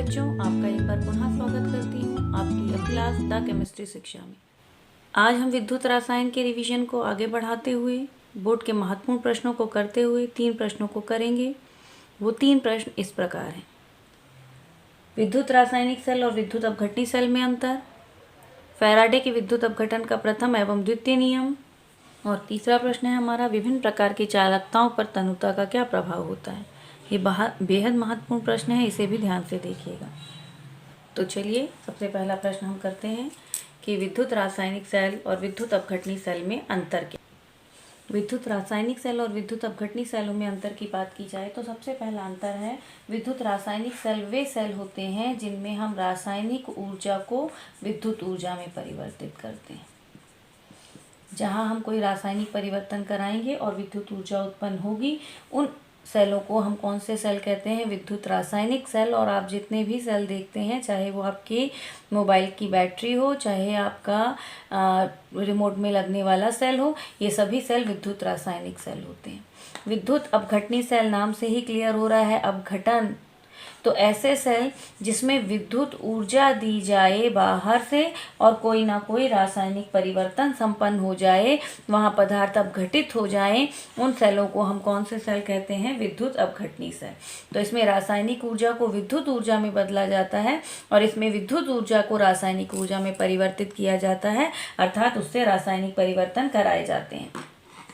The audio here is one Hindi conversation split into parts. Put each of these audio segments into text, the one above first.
बच्चों, आपका एक बार पुनः स्वागत करती हूँ आपकी क्लास द केमिस्ट्री शिक्षा में। आज हम विद्युत रसायन के रिवीजन को आगे बढ़ाते हुए बोर्ड के महत्वपूर्ण प्रश्नों को करते हुए 3 प्रश्नों को करेंगे। वो 3 प्रश्न इस प्रकार हैं। विद्युत रासायनिक सेल और विद्युत अपघटनी सेल में अंतर, फैराडे के विद्युत अपघटन का प्रथम एवं द्वितीय नियम, और तीसरा प्रश्न है हमारा, विभिन्न प्रकार की चालकताओं पर तनुता का क्या प्रभाव होता है। ये बेहद महत्वपूर्ण प्रश्न है, इसे भी ध्यान से देखिएगा। तो चलिए सबसे पहला प्रश्न हम करते हैं कि विद्युत रासायनिक सेल और विद्युत अपघटनी सेल में अंतर क्या। विद्युत रासायनिक सेल और विद्युत अपघटनी सेलों में अंतर की बात की जाए तो सबसे पहला अंतर है, विद्युत रासायनिक सेल वे सेल होते हैं जिनमें हम रासायनिक ऊर्जा को विद्युत ऊर्जा में परिवर्तित करते हैं। जहाँ हम कोई रासायनिक परिवर्तन कराएंगे और विद्युत ऊर्जा उत्पन्न होगी, उन सेलों को हम कौन से सेल कहते हैं, विद्युत रासायनिक सेल। और आप जितने भी सेल देखते हैं, चाहे वो आपके मोबाइल की बैटरी हो, चाहे आपका रिमोट में लगने वाला सेल हो, ये सभी सेल विद्युत रासायनिक सेल होते हैं। विद्युत अपघटनी सेल, नाम से ही क्लियर हो रहा है अपघटन, तो ऐसे सेल जिसमें विद्युत ऊर्जा दी जाए बाहर से और कोई ना कोई रासायनिक परिवर्तन संपन्न हो जाए, वहाँ पदार्थ अपघटित हो जाए, उन सेलों को हम कौन से सेल कहते हैं, विद्युत अपघटनी सेल। तो इसमें रासायनिक ऊर्जा को विद्युत ऊर्जा में बदला जाता है और इसमें विद्युत ऊर्जा को रासायनिक ऊर्जा में परिवर्तित किया जाता है, अर्थात उससे रासायनिक परिवर्तन कराए जाते हैं।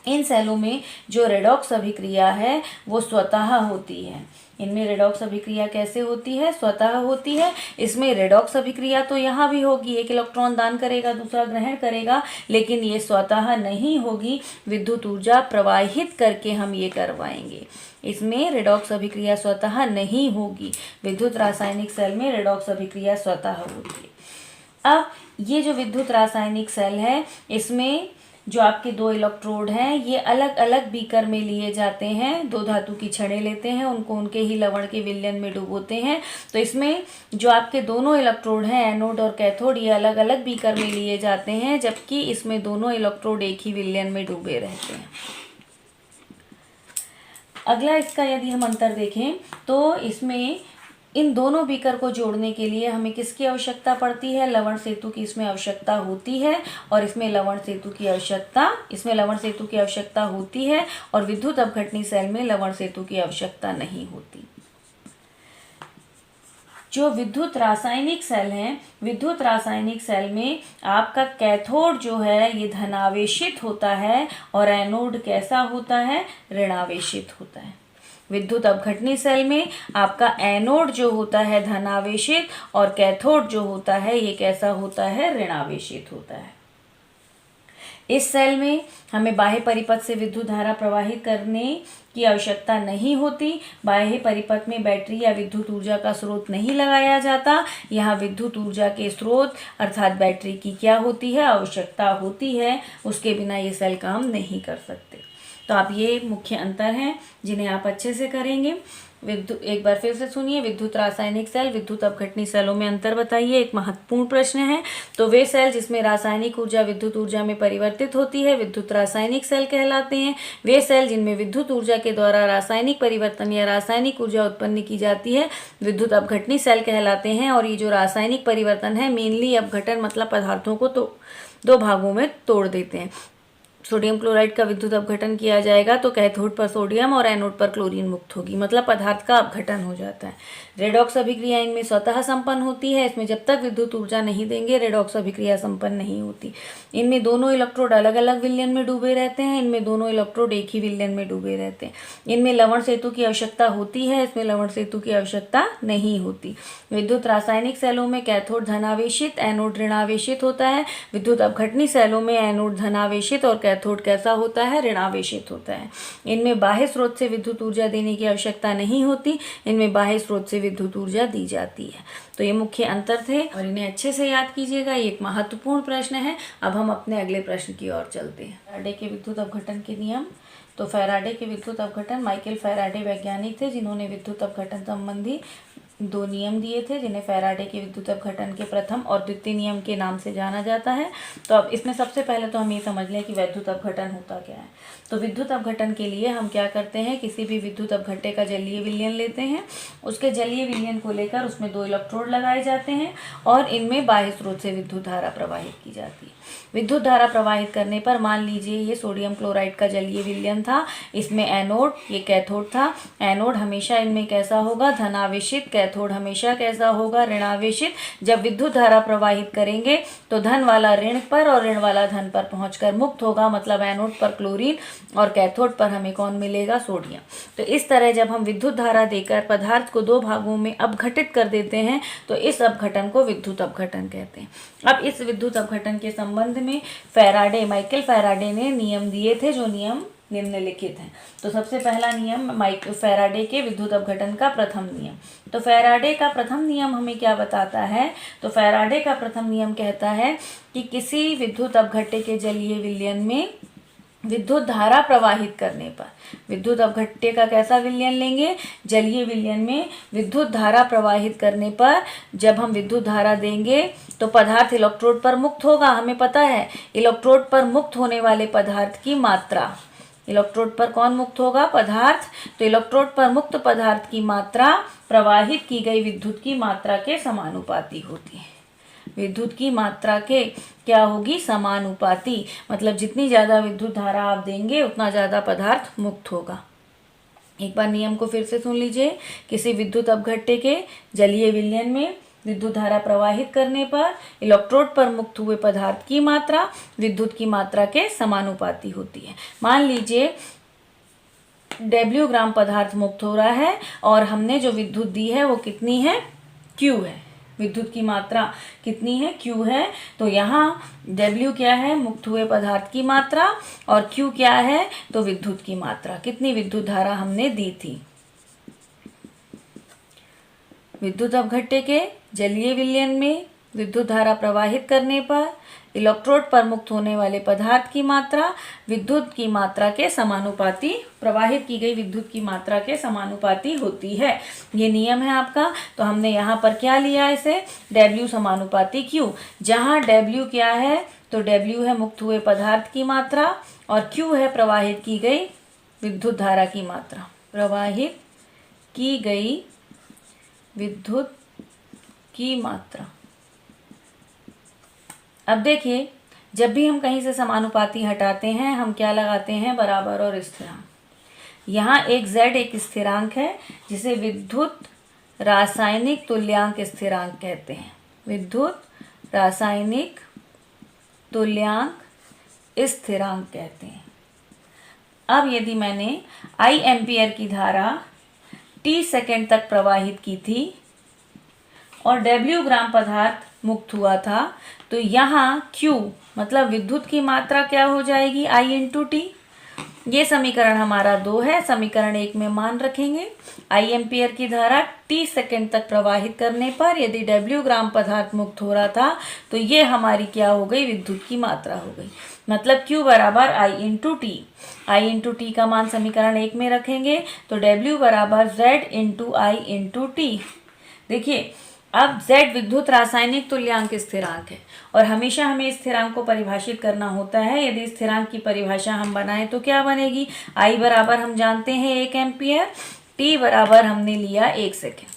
इन सेलों में जो रेडॉक्स अभिक्रिया है वो स्वतः होती है। इनमें रेडॉक्स अभिक्रिया कैसे होती है, स्वतः होती है। इसमें रेडॉक्स अभिक्रिया तो यहाँ भी होगी, एक इलेक्ट्रॉन दान करेगा दूसरा ग्रहण करेगा, लेकिन ये स्वतः नहीं होगी, विद्युत ऊर्जा प्रवाहित करके हम ये करवाएंगे। इसमें रेडॉक्स अभिक्रिया स्वतः नहीं होगी। विद्युत रासायनिक सेल में रेडॉक्स अभिक्रिया स्वतः होती है। अब ये जो विद्युत रासायनिक सेल है, इसमें जो आपके 2 इलेक्ट्रोड हैं, ये अलग अलग बीकर में लिए जाते हैं। 2 धातु की छड़ें लेते हैं, उनको उनके ही लवण के विलयन में डुबोते हैं। तो इसमें जो आपके दोनों इलेक्ट्रोड हैं, एनोड और कैथोड, ये अलग अलग बीकर में लिए जाते हैं, जबकि इसमें दोनों इलेक्ट्रोड एक ही विलयन में डूबे रहते हैं। अगला इसका यदि हम अंतर देखें तो इसमें इन दोनों बीकर को जोड़ने के लिए हमें किसकी आवश्यकता पड़ती है, लवण सेतु की इसमें आवश्यकता होती है, और इसमें लवण सेतु की आवश्यकता होती है, और विद्युत अपघटनी सेल में लवण सेतु की आवश्यकता नहीं होती। जो विद्युत रासायनिक सेल हैं, विद्युत रासायनिक सेल में आपका कैथोड जो है ये धनावेशित होता है और एनोड कैसा होता है, ऋणावेशित होता है। विद्युत अपघटनी सेल में आपका एनोड जो होता है धनावेशित और कैथोड जो होता है ये कैसा होता है, ऋणावेशित होता है। इस सेल में हमें बाह्य परिपथ से विद्युत धारा प्रवाहित करने की आवश्यकता नहीं होती। बाह्य परिपथ में बैटरी या विद्युत ऊर्जा का स्रोत नहीं लगाया जाता। यहाँ विद्युत ऊर्जा के स्रोत अर्थात बैटरी की क्या होती है, आवश्यकता होती है, उसके बिना ये सेल काम नहीं कर सकते। तो आप ये मुख्य अंतर हैं जिन्हें आप अच्छे से करेंगे। एक बार फिर से सुनिए, विद्युत रासायनिक सेल, विद्युत अपघटनी सेलों में अंतर बताइए। एक महत्वपूर्ण प्रश्न है। तो वे सेल जिसमें रासायनिक ऊर्जा विद्युत ऊर्जा में परिवर्तित होती है विद्युत रासायनिक सेल कहलाते हैं। वे सेल जिनमें विद्युत ऊर्जा के द्वारा रासायनिक परिवर्तन या रासायनिक ऊर्जा उत्पन्न की जाती है विद्युत अपघटनी सेल कहलाते हैं। और ये जो रासायनिक परिवर्तन है, मेनली अपघटन मतलब पदार्थों को तो 2 भागों में तोड़ देते हैं। सोडियम क्लोराइड का विद्युत अपघटन किया जाएगा तो कैथोड पर सोडियम और एनोड पर क्लोरीन मुक्त होगी, मतलब पदार्थ का अपघटन हो जाता है। रेडॉक्स अभिक्रिया इनमें स्वतः संपन्न होती है। इसमें जब तक विद्युत ऊर्जा नहीं देंगे रेडॉक्स अभिक्रिया संपन्न नहीं होती। इनमें दोनों इलेक्ट्रोड अलग अलग विलयन में डूबे रहते हैं, इनमें दोनों इलेक्ट्रोड एक ही विलयन में डूबे रहते हैं। इनमें लवण सेतु की आवश्यकता होती है, इसमें लवण सेतु की आवश्यकता नहीं होती। विद्युत रासायनिक सेलों में कैथोड धनावेशित, एनोड ऋणावेशित होता है। विद्युत अपघटनी सेलों में एनोड धनावेशित और कैथोड कैसा होता है, ऋणावेशित होता है। इनमें बाह्य स्रोत से विद्युत ऊर्जा देने की आवश्यकता नहीं होती, इनमें बाह्य स्रोत से विद्युत ऊर्जा दी जाती है। तो ये मुख्य अंतर थे और इन्हें अच्छे से याद कीजिएगा। ये एक महत्वपूर्ण प्रश्न है। अब हम अपने अगले प्रश्न की ओर चलते हैं। फैराडे के विद्युत अपघटन के नियम। तो फैराडे के विद्युत अपघटन, माइकल फैराडे वैज्ञानिक थे जिन्होंने विद्युत अपघटन संबंधी दो नियम दिए थे जिन्हें फैराडे के विद्युत अपघटन के प्रथम और द्वितीय नियम के नाम से जाना जाता है। तो अब इसमें सबसे पहले तो हम ये समझ लें कि विद्युत अपघटन होता क्या है। तो विद्युत अपघटन के लिए हम क्या करते हैं, किसी भी विद्युत अपघट्य का जलीय विलयन लेते हैं, उसके जलीय विलयन को लेकर उसमें 2 इलेक्ट्रोड लगाए जाते हैं और इनमें बाह्य स्रोत से विद्युत धारा प्रवाहित की जाती है। विद्युत धारा प्रवाहित करने पर मान लीजिए ये सोडियम क्लोराइड का जलीय विलयन था, इसमें एनोड, ये कैथोड था। एनोड हमेशा इनमें कैसा होगा, धनावेशित, कैथोड हमेशा कैसा होगा, ऋणावेशित। जब विद्युत धारा प्रवाहित करेंगे तो धन वाला ऋण पर और ऋण वाला धन पर पहुंचकर मुक्त होगा, मतलब एनोड पर क्लोरीन और कैथोड पर हमें कौन मिलेगा, सोडियम। तो इस तरह जब हम विद्युत धारा देकर पदार्थ को 2 भागों में अपघटित कर देते हैं तो इस अपघटन को विद्युत अपघटन कहते हैं। अब इस विद्युत अपघटन के संबंध में माइकल फैराडे ने नियम दिए थे, जो नियम निम्नलिखित हैं। तो सबसे पहला नियम फैराडे के विद्युत अपघटन का प्रथम नियम। तो फैराडे का प्रथम नियम हमें क्या बताता है, तो फैराडे का प्रथम नियम कहता है कि किसी विद्युत अपघट्य के जलीय विलयन में विद्युत धारा प्रवाहित करने पर, विद्युत अपघट्य का कैसा विलयन लेंगे, जलीय विलयन में विद्युत धारा प्रवाहित करने पर जब हम विद्युत धारा देंगे तो पदार्थ इलेक्ट्रोड पर मुक्त होगा। हमें पता है इलेक्ट्रोड पर मुक्त होने वाले पदार्थ की मात्रा, इलेक्ट्रोड पर कौन मुक्त होगा, पदार्थ। तो इलेक्ट्रोड पर मुक्त पदार्थ की मात्रा प्रवाहित की गई विद्युत की मात्रा के समानुपाती होती है। विद्युत की मात्रा के क्या होगी, समानुपाती, मतलब जितनी ज़्यादा विद्युत धारा आप देंगे उतना ज़्यादा पदार्थ मुक्त होगा। एक बार नियम को फिर से सुन लीजिए। किसी विद्युत अपघट्य के जलीय विलयन में विद्युत धारा प्रवाहित करने पर इलेक्ट्रोड पर मुक्त हुए पदार्थ की मात्रा विद्युत की मात्रा के समानुपाती होती है। मान लीजिए W ग्राम पदार्थ मुक्त हो रहा है और हमने जो विद्युत दी है वो कितनी है, Q है। विद्युत की मात्रा कितनी है, Q है। तो यहाँ W क्या है, मुक्त हुए पदार्थ की मात्रा, और Q क्या है, तो विद्युत की मात्रा। कितनी विद्युत धारा हमने दी थी। विद्युत अपघट्य के जलीय विलयन में विद्युत धारा प्रवाहित करने पर इलेक्ट्रोड पर मुक्त होने वाले पदार्थ की मात्रा विद्युत की मात्रा के समानुपाती, प्रवाहित की गई विद्युत की मात्रा के समानुपाती होती है। ये नियम है आपका। तो हमने यहाँ पर क्या लिया, इसे W समानुपाती Q, जहाँ W क्या है, तो W है मुक्त हुए पदार्थ की मात्रा और Q है प्रवाहित की गई विद्युत धारा की मात्रा, प्रवाहित की गई विद्युत की मात्रा। अब देखिए, जब भी हम कहीं से समानुपाती हटाते हैं हम क्या लगाते हैं, बराबर और स्थिरांक। यहाँ एक Z एक स्थिरांक है जिसे विद्युत रासायनिक तुल्यांक स्थिरांक कहते हैं। विद्युत रासायनिक तुल्यांक स्थिरांक कहते हैं। अब यदि मैंने I एम्पियर की धारा t सेकेंड तक प्रवाहित की थी और W ग्राम पदार्थ मुक्त हुआ था, तो यहाँ Q मतलब विद्युत की मात्रा क्या हो जाएगी, I इंटू टी। ये समीकरण हमारा 2 है। समीकरण 1 में मान रखेंगे। I एम्पियर की धारा t सेकेंड तक प्रवाहित करने पर यदि W ग्राम पदार्थ मुक्त हो रहा था तो ये हमारी क्या हो गई, विद्युत की मात्रा हो गई। मतलब Q बराबर I into T. I into T का मान समीकरण 1 में रखेंगे तो W बराबर Z into I into T. देखिए, अब Z विद्युत रासायनिक तुल्यांक स्थिरांक है और हमेशा हमें स्थिरांक को परिभाषित करना होता है। यदि स्थिरांक की परिभाषा हम बनाएं तो क्या बनेगी, I बराबर हम जानते हैं 1 एम्पियर, T बराबर हमने लिया 1 सेकेंड।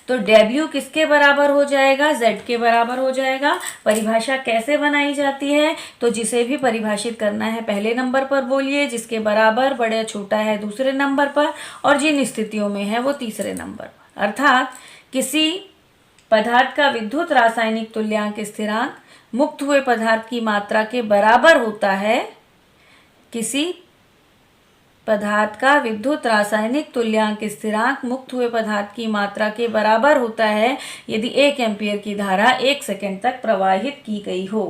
तो W किसके बराबर हो जाएगा, Z के बराबर हो जाएगा। परिभाषा कैसे बनाई जाती है, तो जिसे भी परिभाषित करना है पहले नंबर पर बोलिए, जिसके बराबर बड़ा छोटा है दूसरे नंबर पर, और जिन स्थितियों में है वो तीसरे नंबर पर। अर्थात किसी पदार्थ का विद्युत रासायनिक तुल्यांक स्थिरांक मुक्त हुए पदार्थ की मात्रा के बराबर होता है। किसी पदार्थ का विद्युत रासायनिक तुल्यांक स्थिरांक मुक्त हुए पदार्थ की मात्रा के बराबर होता है यदि 1 एम्पियर की धारा 1 सेकेंड तक प्रवाहित की गई हो।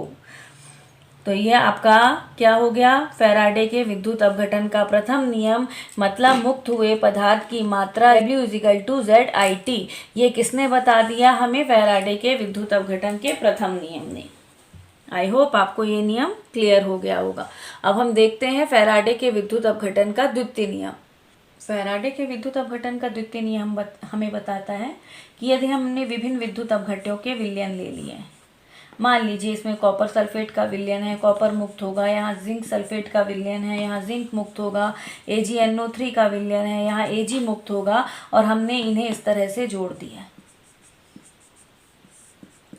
तो यह आपका क्या हो गया, फैराडे के विद्युत अपघटन का प्रथम नियम, मतलब मुक्त हुए पदार्थ की मात्रा W = ZIT। ये किसने बता दिया हमें, फैराडे के विद्युत अपघटन के प्रथम नियम ने। आई होप आपको ये नियम क्लियर हो गया होगा। अब हम देखते हैं फैराडे के विद्युत अपघटन का द्वितीय नियम। फैराडे के विद्युत अपघटन का द्वितीय नियम हमें बताता है कि यदि हमने विभिन्न विद्युत अपघट्यों के विलयन ले लिए हैं, मान लीजिए इसमें कॉपर सल्फेट का विलयन है, कॉपर मुक्त होगा, यहाँ जिंक सल्फेट का विलयन है, यहाँ जिंक मुक्त होगा, AgNO3 का विलयन है, यहाँ Ag मुक्त होगा, और हमने इन्हें इस तरह से जोड़ दिया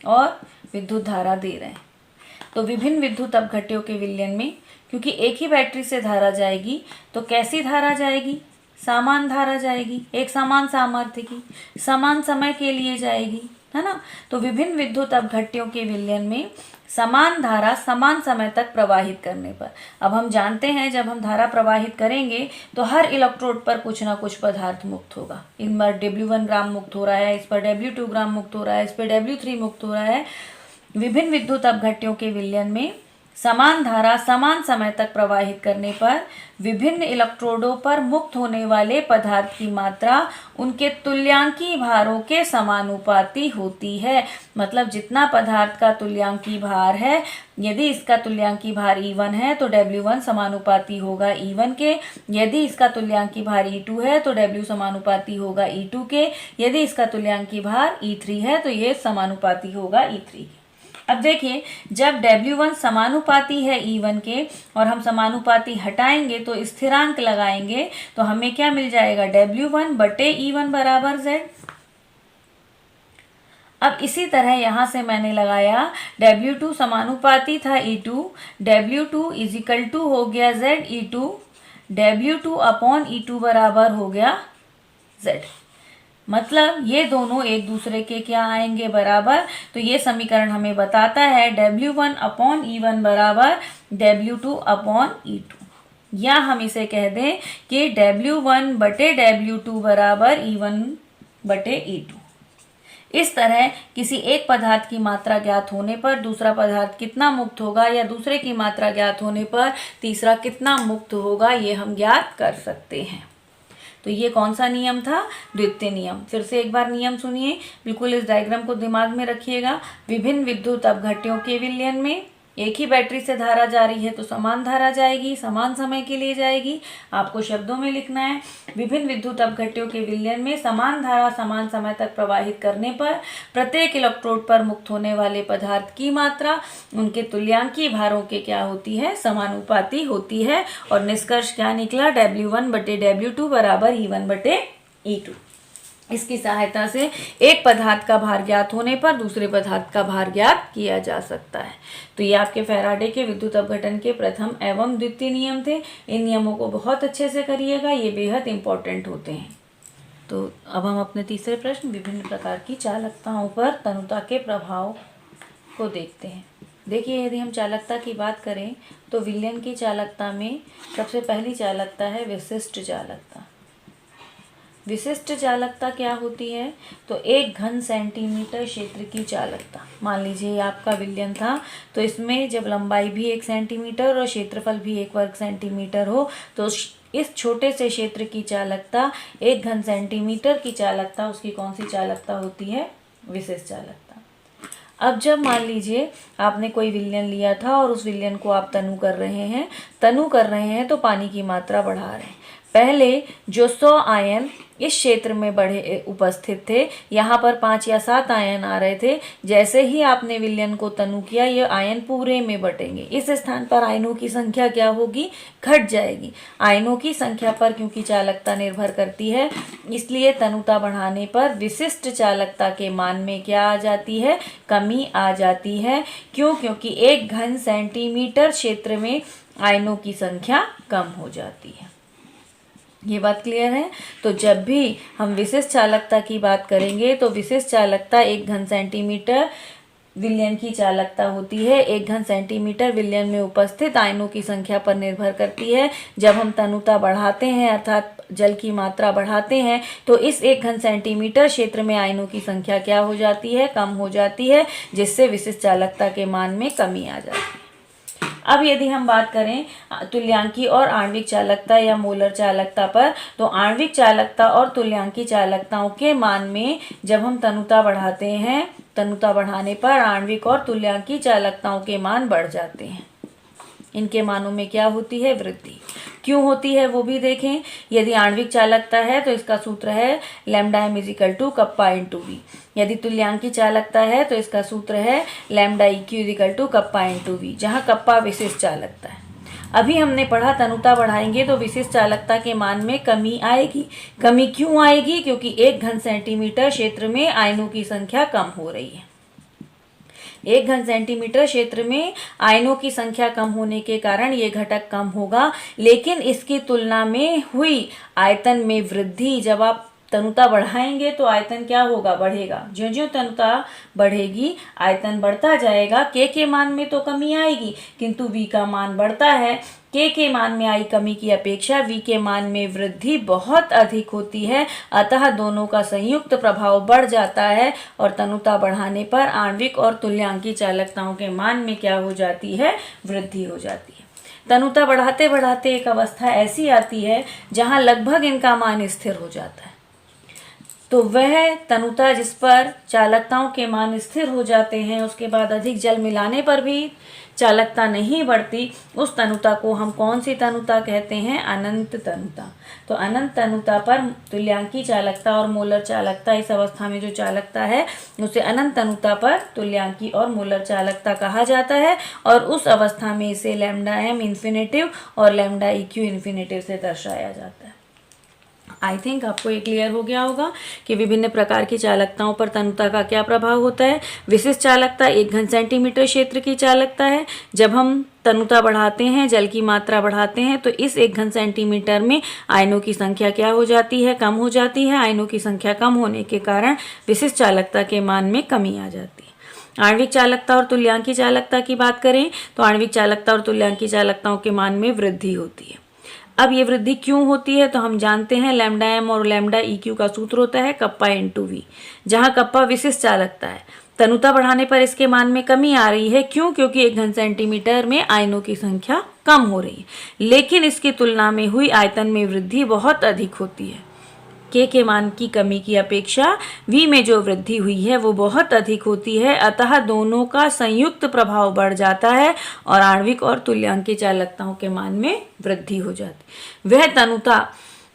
और विद्युत धारा दे रहे हैं। तो विभिन्न विद्युत अपघट्यों के विलयन में क्योंकि एक ही बैटरी से धारा जाएगी तो कैसी धारा जाएगी? समान धारा जाएगी, एक समान सामर्थ्य की, समान समय के लिए जाएगी, है ना। तो विभिन्न विद्युत अपघट्यों के विलयन में समान धारा समान समय तक प्रवाहित करने पर, अब हम जानते हैं जब हम धारा प्रवाहित करेंगे तो हर इलेक्ट्रोड पर कुछ ना कुछ पदार्थ मुक्त होगा। इन पर W1 ग्राम मुक्त हो रहा है, इस पर W2 ग्राम मुक्त हो रहा है, इस पर W3 मुक्त हो रहा है। विभिन्न विद्युत अपघट्यों के विलयन में समान धारा समान समय तक प्रवाहित करने पर विभिन्न इलेक्ट्रोडों पर मुक्त होने वाले पदार्थ की मात्रा उनके तुल्यांकी भारों के समानुपाती होती है। मतलब जितना पदार्थ का तुल्यांकी भार है, यदि इसका तुल्यांकी भार E1 है तो W1 समानुपाती होगा E1 के, यदि इसका तुल्यांकी भार E2 है तो W समानुपाती होगा E2 के, यदि इसका तुल्यांकी भार E3 है तो ये समानुपाती होगा E3 के। अब देखिए जब W1 समानुपाती है E1 के और हम समानुपाती हटाएंगे तो स्थिरांक लगाएंगे तो हमें क्या मिल जाएगा? W1 बटे E1 बराबर Z। अब इसी तरह यहाँ से मैंने लगाया W2 समानुपाती था E2, W2 इजिकल टू हो गया Z E2, W2 upon E2 बराबर हो गया Z। मतलब ये दोनों एक दूसरे के क्या आएंगे? बराबर। तो ये समीकरण हमें बताता है W1 अपॉन E1 बराबर W2 अपॉन E2, या हम इसे कह दें कि W1 बटे W2 बराबर E1 बटे E2। इस तरह किसी एक पदार्थ की मात्रा ज्ञात होने पर दूसरा पदार्थ कितना मुक्त होगा, या दूसरे की मात्रा ज्ञात होने पर तीसरा कितना मुक्त होगा, ये हम ज्ञात कर सकते हैं। तो ये कौन सा नियम था? द्वितीय नियम। फिर से एक बार नियम सुनिए, बिल्कुल इस डायग्राम को दिमाग में रखिएगा। विभिन्न विद्युत अपघट्यों के विलयन में एक ही बैटरी से धारा जा रही है तो समान धारा जाएगी, समान समय के लिए जाएगी। आपको शब्दों में लिखना है, विभिन्न विद्युत अपघट्यों के विलयन में समान धारा समान समय तक प्रवाहित करने पर प्रत्येक इलेक्ट्रोड पर मुक्त होने वाले पदार्थ की मात्रा उनके तुल्यांकी भारों के क्या होती है? समानुपाती होती है। और निष्कर्ष क्या निकला? W1 बटे W2 बराबर E1 बटे E2। इसकी सहायता से एक पदार्थ का भार ज्ञात होने पर दूसरे पदार्थ का भार ज्ञात किया जा सकता है। तो ये आपके फैराडे के विद्युत अपघटन के प्रथम एवं द्वितीय नियम थे। इन नियमों को बहुत अच्छे से करिएगा, ये बेहद इंपॉर्टेंट होते हैं। तो अब हम अपने तीसरे प्रश्न, विभिन्न प्रकार की चालकताओं पर तनुता के प्रभाव को देखते हैं। देखिए यदि हम चालकता की बात करें तो विलयन की चालकता में सबसे पहली चालकता है विशिष्ट चालकता। विशिष्ट चालकता क्या होती है? तो 1 घन सेंटीमीटर क्षेत्र की चालकता। मान लीजिए आपका विलयन था तो इसमें जब लंबाई भी 1 सेंटीमीटर और क्षेत्रफल भी 1 वर्ग सेंटीमीटर हो तो इस छोटे से क्षेत्र की चालकता 1 घन सेंटीमीटर की चालकता, उसकी कौन सी चालकता होती है? विशिष्ट चालकता। अब जब मान लीजिए आपने कोई विलयन लिया था और उस विलयन को आप तनु कर रहे हैं तो पानी की मात्रा बढ़ा रहे हैं। पहले जो 100 आयन इस क्षेत्र में उपस्थित थे, यहाँ पर 5 या 7 आयन आ रहे थे। जैसे ही आपने विलयन को तनु किया, ये आयन पूरे में बटेंगे। इस स्थान पर आयनों की संख्या क्या होगी? घट जाएगी। आयनों की संख्या पर क्योंकि चालकता निर्भर करती है, इसलिए तनुता बढ़ाने पर विशिष्ट चालकता के मान में क्या आ जाती है? कमी आ जाती है। क्यों? क्योंकि 1 घन सेंटीमीटर क्षेत्र में आयनों की संख्या कम हो जाती है। ये बात क्लियर है? तो जब भी हम विशिष्ट चालकता की बात करेंगे तो विशिष्ट चालकता 1 घन सेंटीमीटर विलयन की चालकता होती है। 1 घन सेंटीमीटर विलयन में उपस्थित आयनों की संख्या पर निर्भर करती है। जब हम तनुता बढ़ाते हैं अर्थात जल की मात्रा बढ़ाते हैं तो इस 1 घन सेंटीमीटर क्षेत्र में आयनों की संख्या क्या हो जाती है? कम हो जाती है, जिससे विशिष्ट चालकता के मान में कमी आ जाती है। अब यदि हम बात करें तुल्यांकी और आणविक चालकता या मोलर चालकता पर, तो आणविक चालकता और तुल्यांकी चालकताओं के मान में जब हम तनुता बढ़ाते हैं, तनुता बढ़ाने पर आणविक और तुल्यांकी चालकताओं के मान बढ़ जाते हैं। इनके मानों में क्या होती है? वृद्धि। क्यों होती है वो भी देखें। यदि आणविक चालकता है तो इसका सूत्र है lambda m equal to kappa into V. यदि तुल्यांकी चालकता है तो इसका सूत्र है lambda EQ equal to kappa into V, जहाँ कप्पा विशिष्ट चालकता है। अभी हमने पढ़ा तनुता बढ़ाएंगे तो विशिष्ट चालकता के मान में कमी आएगी। कमी क्यों आएगी? क्योंकि 1 घन सेंटीमीटर क्षेत्र में आयनों की संख्या कम हो रही है। 1 घन सेंटीमीटर क्षेत्र में आयनों की संख्या कम होने के कारण ये घटक कम होगा, लेकिन इसकी तुलना में हुई आयतन में वृद्धि, जब आप तनुता बढ़ाएंगे तो आयतन क्या होगा? बढ़ेगा। ज्यों ज्यों तनुता बढ़ेगी आयतन बढ़ता जाएगा। के मान में तो कमी आएगी, किंतु वी का मान बढ़ता है। के मान में आई कमी की अपेक्षा वी के मान में वृद्धि बहुत अधिक होती है, अतः दोनों का संयुक्त प्रभाव बढ़ जाता है और तनुता बढ़ाने पर आणविक और तुल्यांकी चालकताओं के मान में क्या हो जाती है? वृद्धि हो जाती है। तनुता बढ़ाते बढ़ाते एक अवस्था ऐसी आती है जहां लगभग इनका मान स्थिर हो जाता है। तो वह तनुता जिस पर चालकताओं के मान स्थिर हो जाते हैं, उसके बाद अधिक जल मिलाने पर भी चालकता नहीं बढ़ती, उस तनुता को हम कौन सी तनुता कहते हैं? अनंत तनुता। तो अनंत तनुता पर तुल्यांकी चालकता और मोलर चालकता, इस अवस्था में जो चालकता है उसे अनंत तनुता पर तुल्यांकी और मोलर चालकता कहा जाता है, और उस अवस्था में इसे लैम्डा m इन्फिनेटिव और लैम्डा EQ इन्फिनेटिव से दर्शाया जाता है। आई थिंक आपको ये क्लियर हो गया होगा कि विभिन्न प्रकार की चालकताओं पर तनुता का क्या प्रभाव होता है। विशिष्ट चालकता 1 घन सेंटीमीटर क्षेत्र की चालकता है। जब हम तनुता बढ़ाते हैं, जल की मात्रा बढ़ाते हैं, तो इस 1 घन सेंटीमीटर में आयनों की संख्या क्या हो जाती है? कम हो जाती है। आयनों की संख्या कम होने के कारण विशिष्ट चालकता के मान में कमी आ जाती है। आणविक चालकता और तुल्यांकी चालकता की बात करें तो आणविक चालकता और तुल्यांकी चालकताओं के मान में वृद्धि होती है। अब ये वृद्धि क्यों होती है? तो हम जानते हैं लैम्डा m और लैम्डा EQ का सूत्र होता है कप्पा इंटू वी, जहाँ कप्पा विशिष्ट चालकता है। तनुता बढ़ाने पर इसके मान में कमी आ रही है। क्यों? क्योंकि 1 घन सेंटीमीटर में आयनों की संख्या कम हो रही है, लेकिन इसकी तुलना में हुई आयतन में वृद्धि बहुत अधिक होती है। के मान की कमी की अपेक्षा वी में जो वृद्धि हुई है वो बहुत अधिक होती है, अतः दोनों का संयुक्त प्रभाव बढ़ जाता है और आणविक और तुल्यांकी चालकताओं के मान में वृद्धि हो जाती है। वह तनुता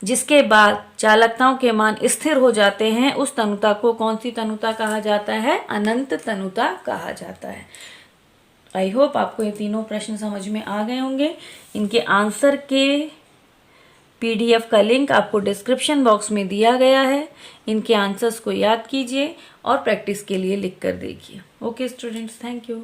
जिसके बाद चालकताओं के मान स्थिर हो जाते हैं, उस तनुता को कौन सी तनुता कहा जाता है? अनंत तनुता कहा जाता है। आई होप आपको ये तीनों प्रश्न समझ में आ गए होंगे। इनके आंसर के PDF का लिंक आपको डिस्क्रिप्शन बॉक्स में दिया गया है। इनके आंसर्स को याद कीजिए और प्रैक्टिस के लिए लिख कर देखिए। Okay students, thank you.